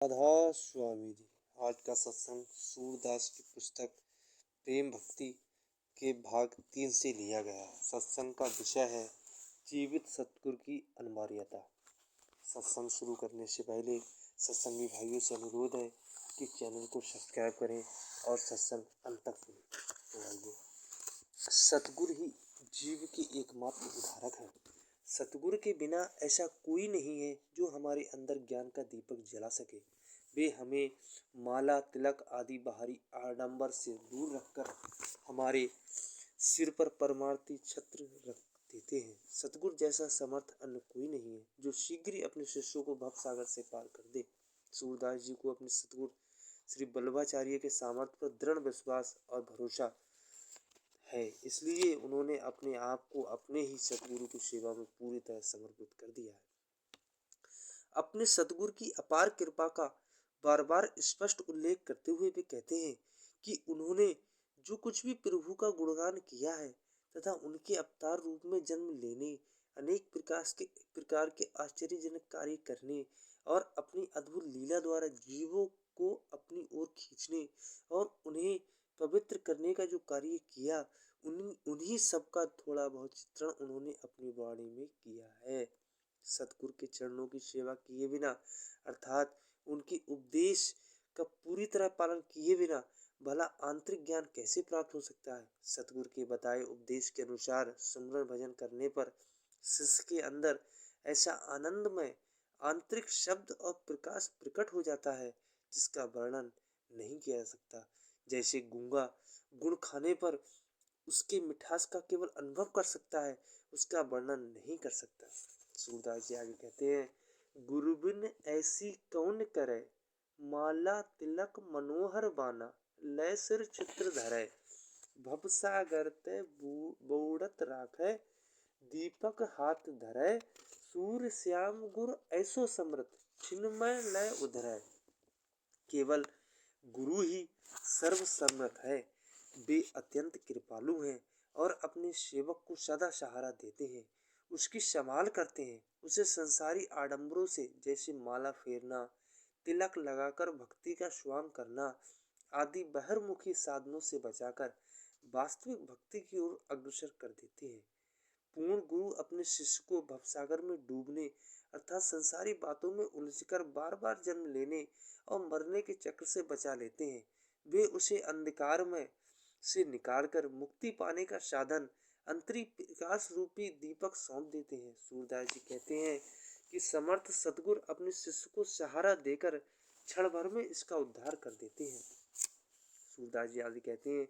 राधा स्वामी जी। आज का सत्संग सूरदास की पुस्तक प्रेम भक्ति के भाग 3 से लिया गया है। सत्संग का विषय है जीवित सतगुरु की अनिवार्यता। सत्संग शुरू करने से पहले सत्संगी भाइयों से अनुरोध है कि चैनल को सब्सक्राइब करें और सत्संग अंत तक सुनें। तो आइए, सतगुरु ही जीव की एकमात्र उद्धारक है। सतगुरु के बिना ऐसा कोई नहीं है जो हमारे अंदर ज्ञान का दीपक जला सके। वे हमें माला तिलक आदि बाहरी आडंबर से दूर रखकर हमारे सिर पर परमार्थी छत्र रख देते हैं। सतगुरु जैसा समर्थ अन्य कोई नहीं है जो शीघ्र ही अपने शिष्यों को भवसागर से पार कर दे। सूरदास जी को अपने सतगुरु श्री वल्लभाचार्य के सामर्थ्य पर दृढ़ विश्वास और भरोसा है, इसलिए उन्होंने अपने आप को अपने ही सतगुरु की सेवा में पूरी तरह समर्पित कर दिया है। अपने सतगुरु की अपार कृपा का बार बार स्पष्ट उल्लेख करते हुए वे कहते हैं कि उन्होंने जो कुछ भी प्रभु का गुणगान किया है तथा उनके अवतार रूप में जन्म लेने, अनेक प्रकार के आश्चर्यजनक कार्य करने और अपनी अद्भुत लीला द्वारा जीवों को अपनी ओर खींचने और उन्हें पवित्र करने का जो कार्य किया, उन्हीं सब का थोड़ा बहुत चित्रण उन्होंने अपनी वाणी में किया है। सतगुरु के चरणों की सेवा किए बिना अर्थात उनके उपदेश का पूरी तरह पालन किए बिना भला आंतरिक ज्ञान कैसे प्राप्त हो सकता है। सतगुरु के बताए उपदेश के अनुसार सुमरन भजन करने पर शिष्य के अंदर ऐसा आनंदमय आंतरिक शब्द और प्रकाश प्रकट हो जाता है जिसका वर्णन नहीं किया जा सकता। जैसे गूंगा गुड़ खाने पर उसके मिठास का केवल अनुभव कर सकता है, उसका वर्णन नहीं कर सकता। सूरदास जी आगे कहते हैं, गुरु बिन ऐसी कौन करे, माला तिलक मनोहर बाना, लय सिर चित्र धरे, भवसागर ते बूढ़त राखे, दीपक हाथ धरे, सूर्य श्याम गुर ऐसो समृत, छिन्मय लय उधरे। केवल गुरु ही सर्वसम्मत है। वे अत्यंत कृपालु हैं और अपने सेवक को सदा सहारा देते हैं, उसकी संभाल करते हैं, उसे संसारी आडंबरों से जैसे माला फेरना, तिलक लगाकर भक्ति का स्वांग करना आदि बहिर्मुखी साधनों से बचाकर वास्तविक भक्ति की ओर अग्रसर कर देते हैं। पूर्ण गुरु अपने शिष्य को भवसागर में डूबने अर्थात संसारी बातों में उलझकर बार बार जन्म लेने और मरने के चक्र से बचा लेते हैं। वे उसे अंधकार में से निकालकर मुक्ति पाने का साधन अंतरिक प्रकाश रूपी दीपक सौंप देते हैं। सूरदास जी कहते हैं कि समर्थ सतगुरु अपने शिष्य को सहारा देकर क्षण भर में इसका उद्धार कर देते हैं। सूरदास जी आदि कहते हैं,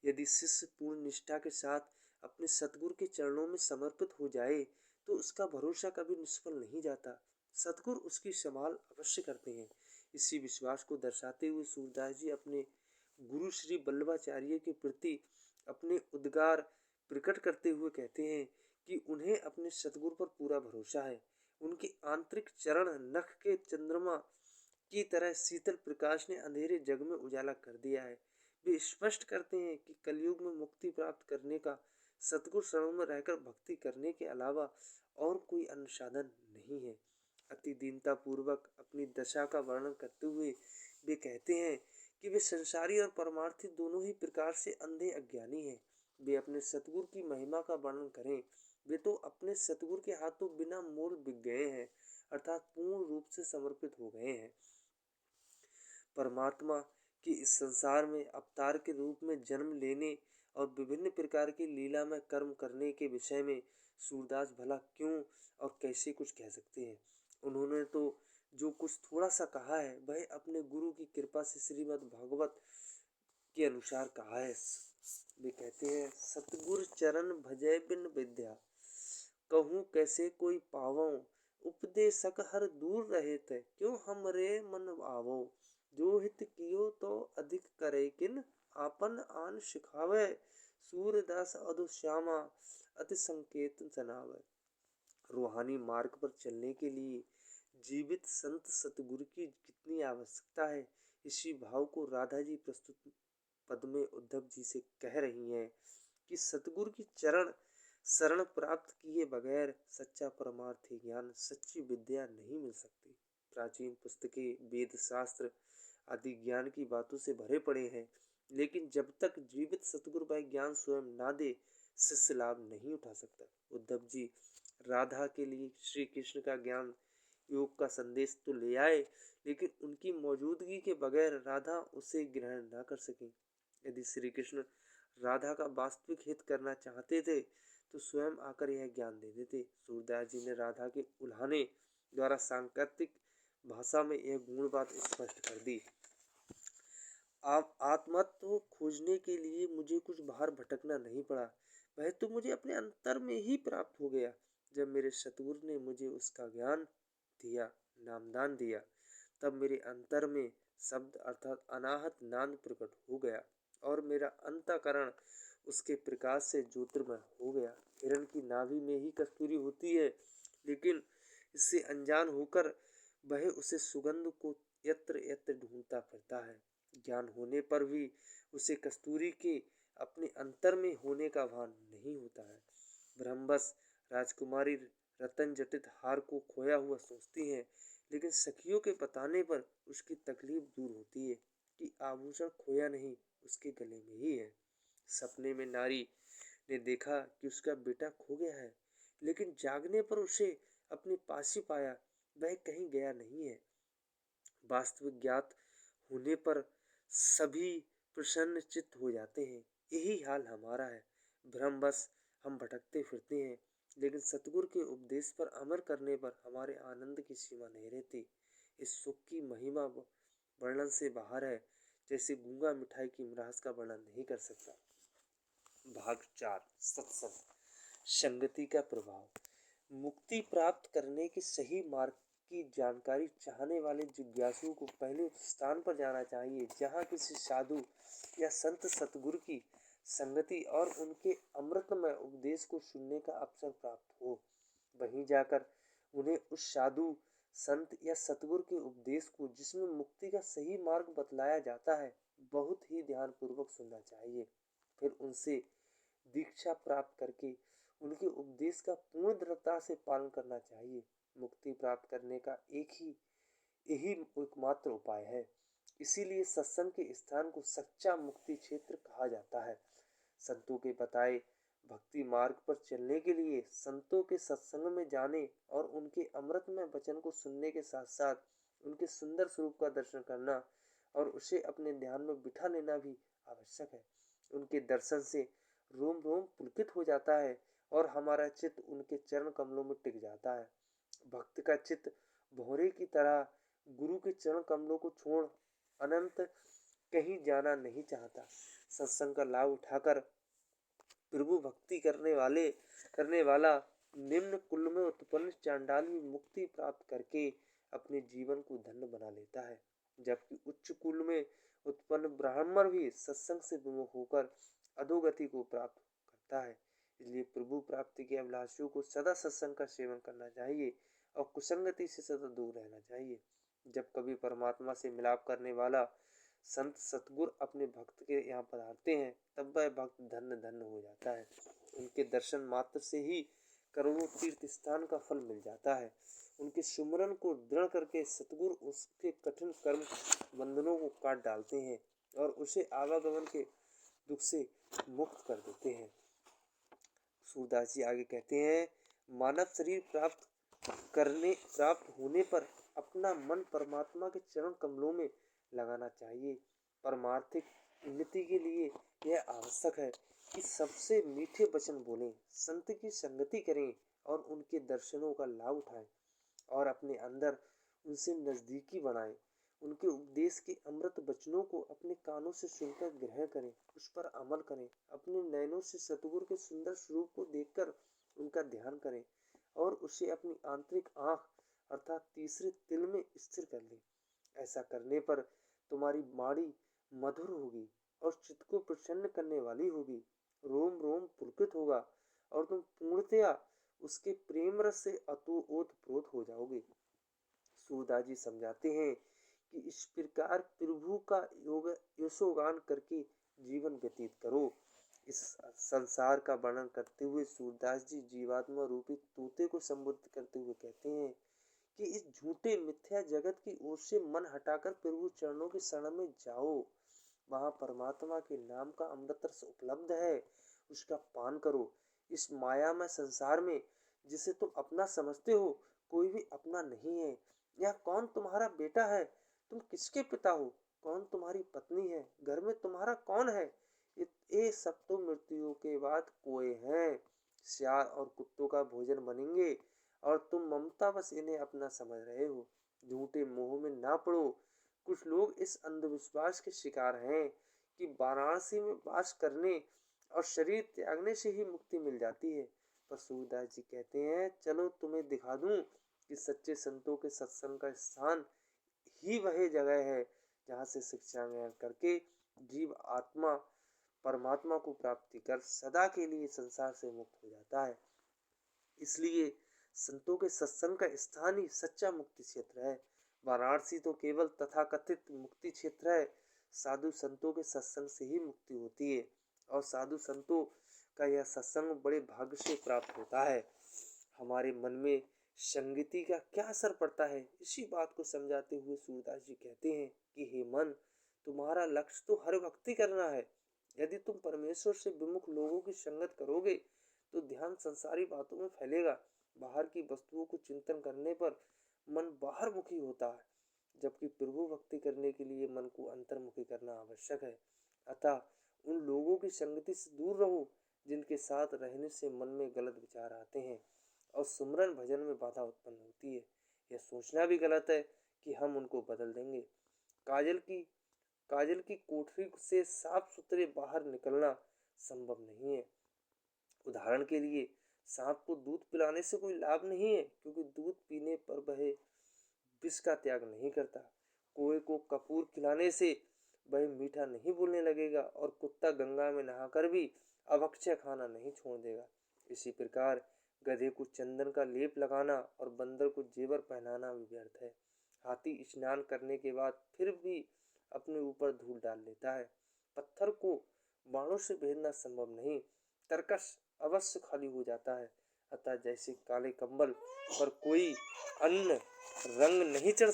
यदि शिष्य पूर्ण निष्ठा के साथ अपने सतगुरु के चरणों में समर्पित हो जाए तो उसका भरोसा कभी निष्फल नहीं जाता। सतगुरु उसकी संभाल अवश्य करते हैं। इसी विश्वास को दर्शाते हुए सूरदास जी अपने गुरु श्री वल्लभाचार्य के प्रति अपने उद्गार प्रकट करते हुए कहते हैं कि उन्हें अपने सतगुरु पर पूरा भरोसा है। उनके आंतरिक चरण नख के चंद्रमा की तरह शीतल प्रकाश ने अंधेरे जग में उजाला कर दिया है। वे स्पष्ट करते हैं कि कलयुग में मुक्ति प्राप्त करने का सतगुरु शरण में रहकर भक्ति करने के अलावा और कोई अन्य साधन नहीं है। अति दीनता पूर्वक अपनी दशा का वर्णन करते हुए वे कहते हैं कि वे संसारी और परमार्थी दोनों ही प्रकार से अंधे अज्ञानी हैं। वे अपने सतगुरु की महिमा का वर्णन करें, वे तो अपने सतगुरु के हाथों बिना मोल बिक गए हैं अर्थात पूर्ण रूप से समर्पित हो गए हैं। परमात्मा की इस संसार में अवतार के रूप में जन्म लेने और विभिन्न प्रकार की लीला में कर्म करने के विषय में सूरदास भला क्यों और कैसे कुछ कह सकते हैं। उन्होंने तो जो कुछ थोड़ा सा कहा है वह अपने गुरु की कृपा से श्रीमद् भागवत के अनुसार कहा है। वे कहते हैं, सतगुरु चरण भजय बिन विद्या, कहूँ कैसे कोई पावो, उपदेशक हर दूर रहे थे, क्यों हमरे मन आवो, जो हित कियो तो अधिक करे किन, आपन आन सिखावे, सूरदास अधु श्यामा अति संकेत जनावे। रूहानी मार्ग पर चलने के लिए जीवित संत सतगुरु की कितनी आवश्यकता है, इसी भाव को राधा जी प्रस्तुत पद में उद्धव जी से कह रही हैं कि सतगुरु की चरण शरण प्राप्त किए बगैर सच्चा परमार्थी ज्ञान सच्ची विद्या नहीं मिल सकती। प्राचीन पुस्तकें, वेद शास्त्र आदि ज्ञान की बातों से भरे पड़े हैं, लेकिन जब तक जीवित सतगुरु वह ज्ञान स्वयं ना दे, शिष्य लाभ नहीं उठा सकता। उद्धव जी राधा के लिए श्री कृष्ण का ज्ञान योग का संदेश तो ले आए, लेकिन उनकी मौजूदगी के बगैर राधा उसे ग्रहण ना कर सके। यदि श्री कृष्ण राधा का वास्तविक हित करना चाहते थे तो स्वयं आकर यह ज्ञान दे देते। सूरदास जी ने राधा के उल्हाने द्वारा सांकेतिक भाषा में यह गुण बात स्पष्ट कर दी। आप आत्मत्व खोजने के लिए मुझे कुछ बाहर भटकना नहीं पड़ा, वह तो मुझे अपने अंतर में ही प्राप्त हो गया। जब मेरे सतगुरु ने मुझे उसका ज्ञान दिया, नामदान दिया, तब मेरे अंतर में शब्द अर्थात अनाहत नाद प्रकट हो गया और मेरा अंतःकरण उसके प्रकाश से ज्योतिर्मय हो गया। हिरण की नाभि में ही कस्तूरी होती है, लेकिन इससे अनजान होकर वह उसे सुगंध को यत्र यत्र ढूंढता फिरता है। ज्ञान होने पर भी उसे कस्तूरी के अपने अंतर में होने का भान नहीं होता है। ब्रह्मवश राजकुमारी रतन जटित हार को खोया हुआ सोचती है, लेकिन सखियों के बताने पर उसकी तकलीफ दूर होती है कि आभूषण खोया नहीं, उसके गले में ही है। सपने में नारी ने देखा कि उसका बेटा खो गया है, लेकिन जागने पर उसे अपने पास ही पाया, वह कहीं गया नहीं है। वास्तविक ज्ञात होने पर सभी प्रसन्न चित्त हो जाते हैं। यही हाल हमारा है। भ्रमवश हम भटकते फिरते हैं, लेकिन सतगुरु के उपदेश पर अमर करने पर हमारे आनंद की सीमा नहीं रहती। इस सुख की महिमा वर्णन से बाहर है, जैसे गूंगा मिठाई की मिठास का वर्णन नहीं कर सकता। भाग 4 सत्संग संगति का प्रभाव। मुक्ति प्राप्त करने के सही मार्ग की जानकारी चाहने वाले जिज्ञासुओं को पहले उस स्थान पर जाना चाहिए जहाँ किसी साधु या संत सतगुरु की संगति और उनके अमृतमय उपदेश को सुनने का अवसर प्राप्त हो। वहीं जाकर उन्हें उस साधु संत या सतगुरु के उपदेश को, जिसमें मुक्ति का सही मार्ग बतलाया जाता है, बहुत ही ध्यानपूर्वक सुनना चाहिए। फिर उनसे दीक्षा प्राप्त करके उनके उपदेश का पूर्ण दृढ़ता से पालन करना चाहिए। मुक्ति प्राप्त करने का यही एकमात्र उपाय है। इसीलिए सत्संग के स्थान को सच्चा मुक्ति क्षेत्र कहा जाता है। संतों के बताए भक्ति मार्ग पर चलने के लिए संतों के सत्संग में जाने और उनके अमृतमय वचन को सुनने के साथ साथ उनके सुंदर स्वरूप का दर्शन करना और उसे अपने ध्यान में बिठा लेना भी आवश्यक है। उनके दर्शन से रोम रोम पुलकित हो जाता है और हमारा चित्त उनके चरण कमलों में टिक जाता है। भक्त का चित्त भौरे की तरह गुरु के चरण कमलों को छोड़ अनंत कहीं जाना नहीं चाहता। सत्संग का लाभ उठाकर प्रभु भक्ति करने वाला निम्न कुल में उत्पन्न चांडाल भी मुक्ति प्राप्त करके अपने जीवन को धन्य बना लेता है, जबकि उच्च कुल में उत्पन्न ब्राह्मण भी सत्संग से विमुख होकर अधोगति को प्राप्त करता है। इसलिए प्रभु प्राप्ति के अभिलाषियों को सदा सत्संग का सेवन करना चाहिए और कुसंगति से सदा दूर रहना चाहिए। जब कभी परमात्मा से मिलाप करने वाला संत सतगुरु अपने भक्त के यहाँ पधारते हैं, तब वह भक्त धन्य धन्य हो जाता है। उनके दर्शन मात्र से ही करोड़ों तीर्थ स्थान का फल मिल जाता है। उनके सुमरन को दृढ़ करके सतगुरु उसके कठिन कर्म बंधनों को काट डालते हैं और उसे आवागमन के दुख से मुक्त कर देते हैं। सूरदास जी आगे कहते हैं, मानव शरीर प्राप्त होने पर अपना मन परमात्मा के चरण कमलों में लगाना चाहिए। परमार्थिक उन्नति के लिए यह आवश्यक है कि सबसे मीठे वचन बोलें, संत की संगति करें और उनके दर्शनों का लाभ उठाएं और अपने अंदर उनसे नजदीकी बनाएं। उनके उपदेश के अमृत वचनों को अपने कानों से सुनकर ग्रहण करें, उस पर अमल करें। अपने नयनों से सतगुरु के सुंदर स्वरूप को देखकर उनका ध्यान करें और उसे अपनी आंतरिक आंख अर्थात तीसरे तिल में स्थिर कर लें। ऐसा करने पर तुम्हारी वाणी मधुर होगी और चित्त को प्रसन्न करने वाली होगी। रोम रोम पुलकित होगा और तुम पूर्णतया उसके प्रेम रस से ओतप्रोत हो जाओगे। सूरदास जी समझाते हैं कि इस प्रकार प्रभु का यशोगान करके जीवन व्यतीत करो। इस संसार का वर्णन करते हुए सूरदास जी जीवात्मा रूपी तोते को संबोधित करते हुए कहते हैं कि इस झूठे मिथ्या जगत की ओर से मन हटाकर प्रभु चरणों की शरण में जाओ। वहां परमात्मा के नाम का अमृत रस उपलब्ध है, उसका पान करो। इस माया में संसार में जिसे तुम अपना समझते हो, कोई भी अपना नहीं है। यह कौन तुम्हारा बेटा है, तुम किसके पिता हो, कौन तुम्हारी पत्नी है, घर में तुम्हारा कौन है, ये सब तो मृत्यु के बाद कोए हैं, सियार और कुत्तों का भोजन बनेंगे, और तुम ममता बस इन्हें अपना समझ रहे हो। झूठे मोह में ना पड़ो। कुछ लोग इस अंधविश्वास के शिकार हैं कि वाराणसी में वास करने और शरीर त्यागने से ही मुक्ति मिल जाती है। पर सूरदास जी कहते हैं, चलो तुम्हें दिखा दूं कि सच्चे संतों के सत्संग का स्थान ही वह जगह है जहाँ से शिक्षा ग्रहण करके जीव आत्मा परमात्मा को प्राप्ति कर सदा के लिए संसार से मुक्त हो जाता है। इसलिए संतों के सत्संग का स्थान ही सच्चा मुक्ति क्षेत्र है। वाराणसी तो केवल तथाकथित मुक्ति क्षेत्र है। साधु संतों के सत्संग से ही मुक्ति होती है, और साधु संतों का यह सत्संग बड़े भाग्य से प्राप्त होता है। हमारे मन में संगति का क्या असर पड़ता है, इसी बात को समझाते हुए सूरदास जी कहते हैं कि हे मन, तुम्हारा लक्ष्य तो हर भक्ति करना है। यदि तुम परमेश्वर से विमुख लोगों की संगत करोगे तो ध्यान संसारी बातों में फैलेगा। बाहर की वस्तुओं को चिंतन करने पर मन बाहर मुखी होता है, जबकि प्रभु भक्ति करने के लिए मन को अंतर्मुखी करना आवश्यक है। अतः उन लोगों की संगति से दूर रहो जिनके साथ रहने से मन में गलत विचार आते हैं और सुमरन भजन में बाधा उत्पन्न होती है। यह सोचना भी गलत है कि हम उनको बदल देंगे। काजल की कोठरी से साफ सुथरे बाहर निकलना संभव नहीं है। उदाहरण के लिए, सांप को दूध पिलाने से कोई लाभ नहीं है, क्योंकि दूध पीने पर वह विष का त्याग नहीं करता। कोए को कपूर खिलाने से वह मीठा नहीं बोलने लगेगा, और कुत्ता गंगा में नहाकर भी अभक्ष्य खाना नहीं छोड़ देगा। इसी प्रकार गधे को चंदन का लेप लगाना और बंदर को जेवर पहनाना भी व्यर्थ है। हाथी स्नान करने के बाद फिर भी अपने ऊपर धूल डाल लेता है। पत्थर को बाणों से भेदना संभव नहीं, तरकस अवश्य खाली हो जाता है। अतः जैसे काले कंबल पर कोई अन्य रंग नहीं चढ़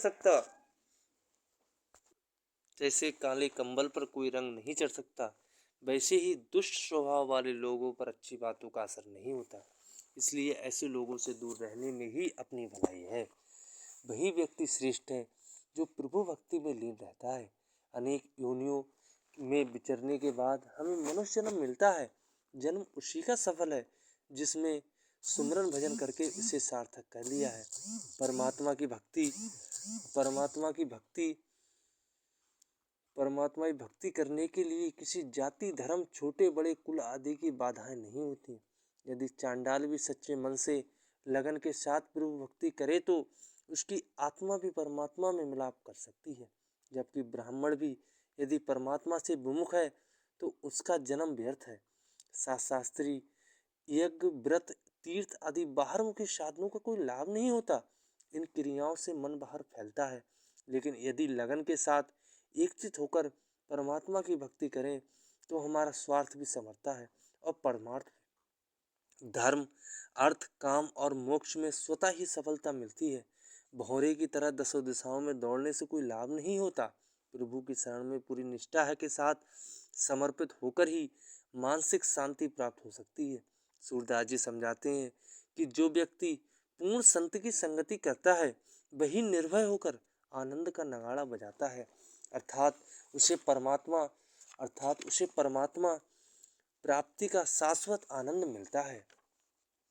सकता, वैसे ही दुष्ट स्वभाव वाले लोगों पर अच्छी बातों का असर नहीं होता। इसलिए ऐसे लोगों से दूर रहने में ही अपनी भलाई है। वही व्यक्ति श्रेष्ठ है जो प्रभु भक्ति में लीन रहता है। अनेक योनियों में विचरने के बाद हमें मनुष्य जन्म मिलता है। जन्म उसी का सफल है जिसमें सुमरन भजन करके उसे सार्थक कर लिया है। परमात्मा की भक्ति करने के लिए किसी जाति, धर्म, छोटे बड़े कुल आदि की बाधाएं नहीं होती। यदि चांडाल भी सच्चे मन से लगन के साथ प्रभु भक्ति करे तो उसकी आत्मा भी परमात्मा में मिलाप कर सकती है। जबकि ब्राह्मण भी यदि परमात्मा से विमुख है तो उसका जन्म व्यर्थ है। शास्त्री यज्ञ, व्रत, तीर्थ आदि बाहरमुखी साधनों का कोई लाभ नहीं होता। इन क्रियाओं से मन बाहर फैलता है, लेकिन यदि लगन के साथ एकचित होकर परमात्मा की भक्ति करें तो हमारा स्वार्थ भी समरता है और परमार्थ भी। धर्म, अर्थ, काम और मोक्ष में स्वतः ही सफलता मिलती है। भौरे की तरह दसों दिशाओं में दौड़ने से कोई लाभ नहीं होता। प्रभु की शरण में पूरी निष्ठा है के साथ समर्पित होकर ही मानसिक शांति प्राप्त हो सकती है। सूरदास जी समझाते हैं कि जो व्यक्ति पूर्ण संत की संगति करता है वही निर्भय होकर आनंद का नगाड़ा बजाता है, अर्थात उसे परमात्मा प्राप्ति का शाश्वत आनंद मिलता है।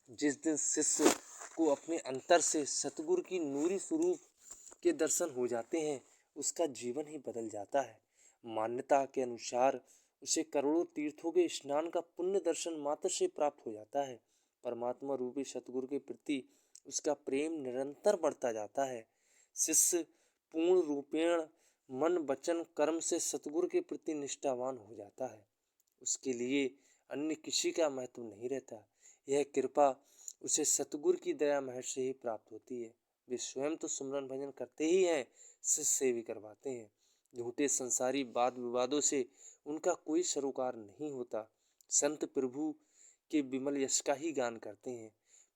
जिस दिन शिष्य को अपने अंतर से सतगुरु की नूरी स्वरूप के दर्शन हो जाते हैं, उसका जीवन ही बदल जाता है। मान्यता के अनुसार उसे करोड़ों तीर्थों के स्नान का पुण्य दर्शन मात्र से प्राप्त हो जाता है। परमात्मा रूपी सतगुरु के प्रति उसका प्रेम निरंतर बढ़ता जाता है। शिष्य पूर्ण रूपेण मन, वचन, कर्म से सतगुरु के प्रति निष्ठावान हो जाता है। उसके लिए अन्य किसी का महत्व नहीं रहता। यह कृपा उसे सतगुरु की दया महर से ही प्राप्त होती है। वे स्वयं तो सुमरन भजन करते ही हैं, शिष्य से भी करवाते हैं। झूठे संसारी वाद विवादों से उनका कोई सरोकार नहीं होता। संत प्रभु के विमल यश का ही गान करते हैं।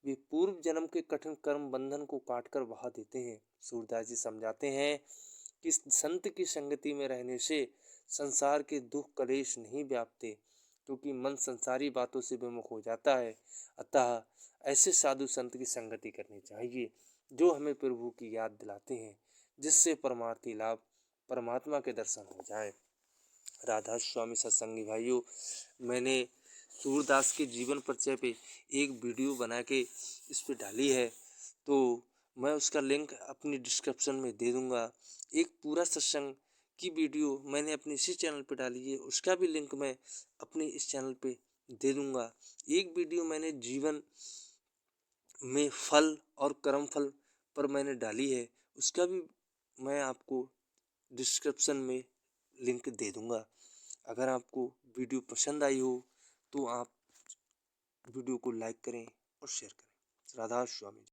वे पूर्व जन्म के कठिन कर्म बंधन को काटकर बहा देते हैं। सूरदास जी समझाते हैं कि संत की संगति में रहने से संसार के दुख कलेश नहीं व्यापते, क्योंकि मन संसारी बातों से विमुख हो जाता है। अतः ऐसे साधु संत की संगति करनी चाहिए जो हमें प्रभु की याद दिलाते हैं, जिससे परमार्थी लाभ परमात्मा के दर्शन हो जाए। राधा स्वामी सत्संगी भाइयों, मैंने सूरदास के जीवन परिचय पे एक वीडियो बना के इस पे डाली है, तो मैं उसका लिंक अपनी डिस्क्रिप्शन में दे दूंगा। एक पूरा सत्संग की वीडियो मैंने अपने इसी चैनल पे डाली है, उसका भी लिंक मैं अपने इस चैनल पे दे दूंगा। एक वीडियो मैंने जीवन में फल और कर्म फल पर मैंने डाली है, उसका भी मैं आपको डिस्क्रिप्शन में लिंक दे दूंगा। अगर आपको वीडियो पसंद आई हो तो आप वीडियो को लाइक करें और शेयर करें। राधा स्वामी।